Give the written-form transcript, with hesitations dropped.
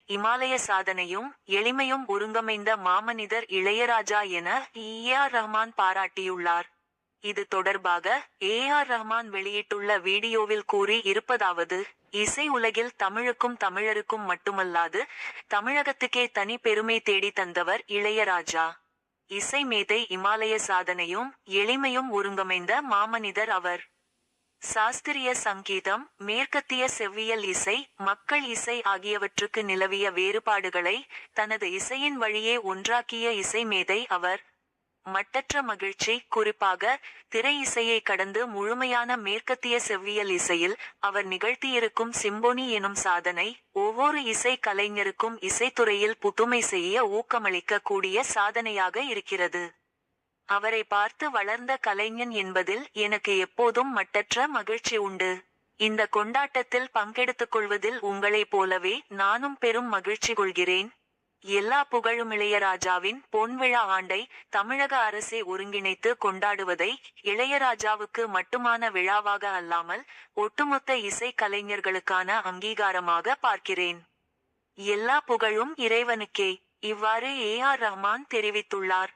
இமாலய சாதனையும் எளிமையும் ஒருங்கமைந்த மாமனிதர் இளையராஜா என ஏ.ஆர். ரஹ்மான் பாராட்டியுள்ளார். இது தொடர்பாக ஏ.ஆர். ரஹ்மான் வெளியிட்டுள்ள வீடியோவில் கூறி இருப்பதாவது: இசை உலகில் தமிழுக்கும் தமிழருக்கும் மட்டுமல்லாது தமிழகத்துக்கே தனி பெருமை தேடி தந்தவர் இளையராஜா. இசை மேதை, இமாலய சாதனையும் எளிமையும் ஒருங்கமைந்த மாமனிதர் அவர். சாஸ்திரிய சங்கீதம், மேற்கத்திய செவ்வியல் இசை, மக்கள் இசை ஆகியவற்றுக்கு நிலவிய வேறுபாடுகளை தனது இசையின் வழியே ஒன்றாக்கிய இசை மேதை அவர். மட்டற்ற மகிழ்ச்சி. குறிப்பாக திரை இசையை கடந்து முழுமையான மேற்கத்திய செவ்வியல் இசையில் அவர் நிகழ்த்தியிருக்கும் சிம்போனி எனும் சாதனை ஒவ்வொரு இசை கலைஞருக்கும் இசைத்துறையில் புதுமை செய்ய ஊக்கமளிக்க கூடிய சாதனையாக இருக்கிறது. அவரை பார்த்து வளர்ந்த கலைஞன் என்பதில் எனக்கு எப்போதும் மட்டற்ற மகிழ்ச்சி உண்டு. இந்த கொண்டாட்டத்தில் பங்கெடுத்துக் கொள்வதில் உங்களைப் போலவே நானும் பெரும் மகிழ்ச்சி கொள்கிறேன். எல்லா புகழும் இளையராஜாவின் பொன்விழா ஆண்டை தமிழக அரசே ஒருங்கிணைத்து கொண்டாடுவதை இளையராஜாவுக்கு மட்டுமான விழாவாக அல்லாமல் ஒட்டுமொத்த இசை கலைஞர்களுக்கான அங்கீகாரமாக பார்க்கிறேன். எல்லா புகழும் இறைவனுக்கே. இவ்வாறு ஏ.ஆர். ரஹ்மான் தெரிவித்துள்ளார்.